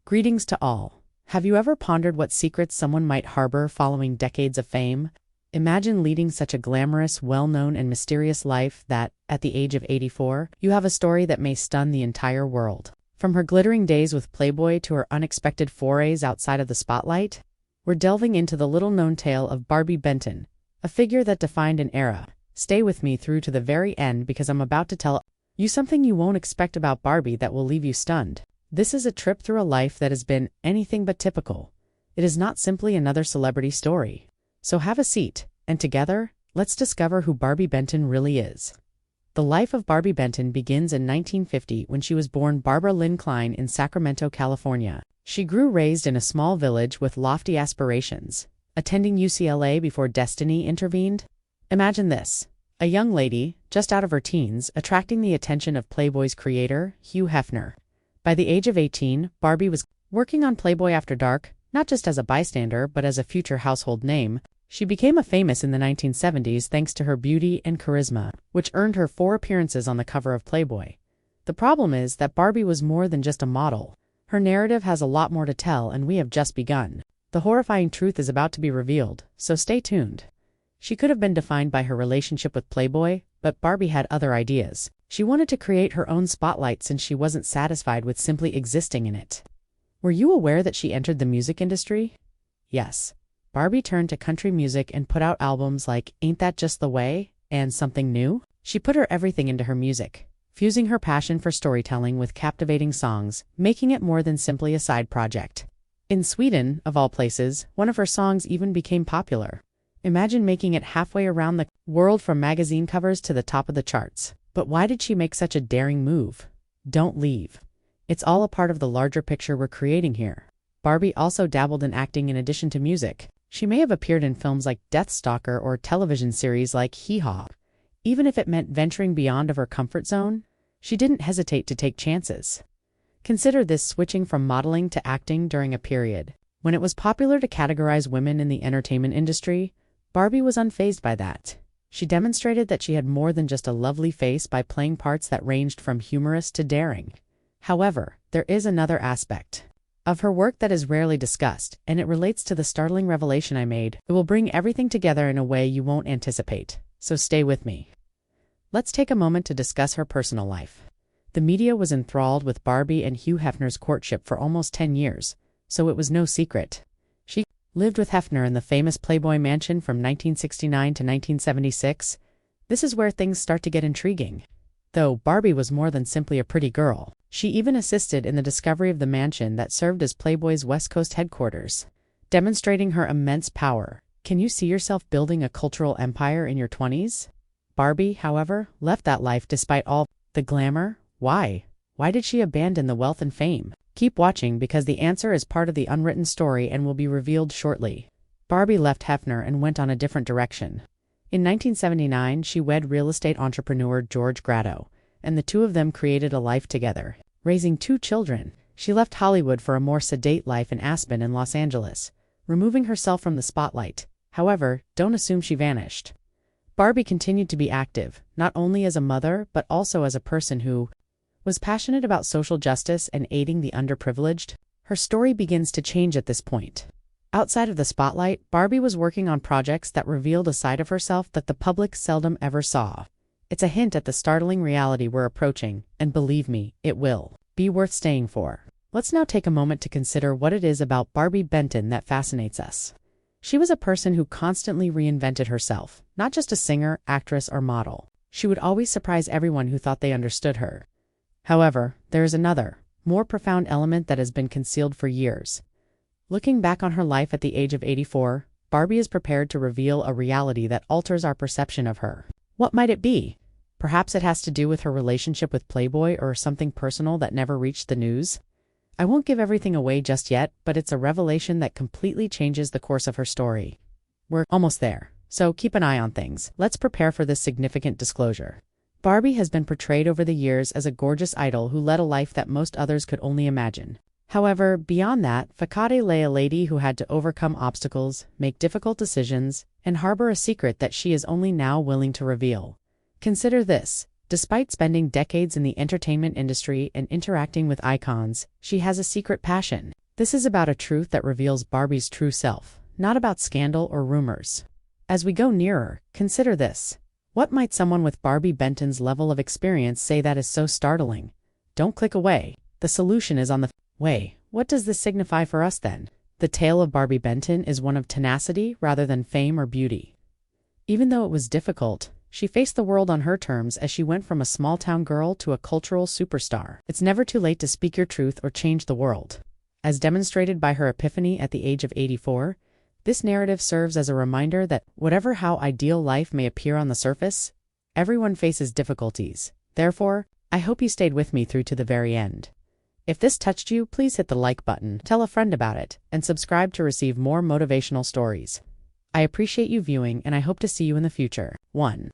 Greetings to all. Have you ever pondered what secrets someone might harbor following decades of fame? Imagine leading such a glamorous, well-known, and mysterious life that, at the age of 84, you have a story that may stun the entire world. From her glittering days with Playboy to her unexpected forays outside of the spotlight, we're delving into the little-known tale of Barbi Benton, a figure that defined an era. Stay with me through to the very end because I'm about to tell you something you won't expect about Barbi that will leave you stunned. This is a trip through a life that has been anything but typical. It is not simply another celebrity story. So have a seat, and together, let's discover who Barbi Benton really is. The life of Barbi Benton begins in 1950 when she was born Barbara Lynn Klein in Sacramento, California. She grew raised in a small village with lofty aspirations, attending UCLA before destiny intervened. Imagine this, a young lady, just out of her teens, attracting the attention of Playboy's creator, Hugh Hefner. By the age of 18, Barbi was working on Playboy After Dark, not just as a bystander but as a future household name. She became famous in the 1970s thanks to her beauty and charisma, which earned her 4 appearances on the cover of Playboy. The problem is that Barbi was more than just a model. Her narrative has a lot more to tell, and we have just begun. The horrifying truth is about to be revealed, so stay tuned. She could have been defined by her relationship with Playboy, but Barbi had other ideas. She wanted to create her own spotlight since she wasn't satisfied with simply existing in it. Were you aware that she entered the music industry? Yes. Barbi turned to country music and put out albums like Ain't That Just the Way and Something New. She put her everything into her music, fusing her passion for storytelling with captivating songs, making it more than simply a side project. In Sweden, of all places, one of her songs even became popular. Imagine making it halfway around the world from magazine covers to the top of the charts. But why did she make such a daring move? Don't leave. It's all a part of the larger picture we're creating here. Barbi also dabbled in acting in addition to music. She may have appeared in films like Deathstalker or television series like Hee Haw. Even if it meant venturing beyond of her comfort zone, she didn't hesitate to take chances. Consider this switching from modeling to acting during a period when it was popular to categorize women in the entertainment industry. Barbi was unfazed by that. She demonstrated that she had more than just a lovely face by playing parts that ranged from humorous to daring. However, there is another aspect of her work that is rarely discussed, and it relates to the startling revelation I made. It will bring everything together in a way you won't anticipate, so stay with me. Let's take a moment to discuss her personal life. The media was enthralled with Barbi and Hugh Hefner's courtship for almost 10 years, so it was no secret. She lived with Hefner in the famous Playboy mansion from 1969 to 1976. This is where things start to get intriguing. Though Barbi was more than simply a pretty girl, she even assisted in the discovery of the mansion that served as Playboy's West Coast headquarters, demonstrating her immense power. Can you see yourself building a cultural empire in your 20s? Barbi, however, left that life despite all the glamour. Why? Why did she abandon the wealth and fame? Keep watching because the answer is part of the unwritten story and will be revealed shortly. Barbi left Hefner and went on a different direction. In 1979, she wed real estate entrepreneur George Grado, and the two of them created a life together, raising 2 children. She left Hollywood for a more sedate life in Aspen and Los Angeles, removing herself from the spotlight. However, don't assume she vanished. Barbi continued to be active, not only as a mother but also as a person who was passionate about social justice and aiding the underprivileged. Her story begins to change at this point. Outside of the spotlight, Barbi was working on projects that revealed a side of herself that the public seldom ever saw. It's a hint at the startling reality we're approaching, and believe me, it will be worth staying for. Let's now take a moment to consider what it is about Barbi Benton that fascinates us. She was a person who constantly reinvented herself, not just a singer, actress, or model. She would always surprise everyone who thought they understood her. However, there is another, more profound element that has been concealed for years. Looking back on her life at the age of 84, Barbi is prepared to reveal a reality that alters our perception of her. What might it be? Perhaps it has to do with her relationship with Playboy or something personal that never reached the news. I won't give everything away just yet, but it's a revelation that completely changes the course of her story. We're almost there, so keep an eye on things. Let's prepare for this significant disclosure. Barbi has been portrayed over the years as a gorgeous idol who led a life that most others could only imagine. However, beyond that, facade lay a lady who had to overcome obstacles, make difficult decisions, and harbor a secret that she is only now willing to reveal. Consider this. Despite spending decades in the entertainment industry and interacting with icons, she has a secret passion. This is about a truth that reveals Barbie's true self, not about scandal or rumors. As we go nearer, consider this. What might someone with Barbi Benton's level of experience say that is so startling? Don't click away. The solution is on the way. What does this signify for us then? The tale of Barbi Benton is one of tenacity rather than fame or beauty. Even though it was difficult, she faced the world on her terms as she went from a small-town girl to a cultural superstar. It's never too late to speak your truth or change the world. As demonstrated by her epiphany at the age of 84, this narrative serves as a reminder that whatever how ideal life may appear on the surface, everyone faces difficulties. Therefore, I hope you stayed with me through to the very end. If this touched you, please hit the like button, tell a friend about it, and subscribe to receive more motivational stories. I appreciate you viewing, and I hope to see you in the future. 1.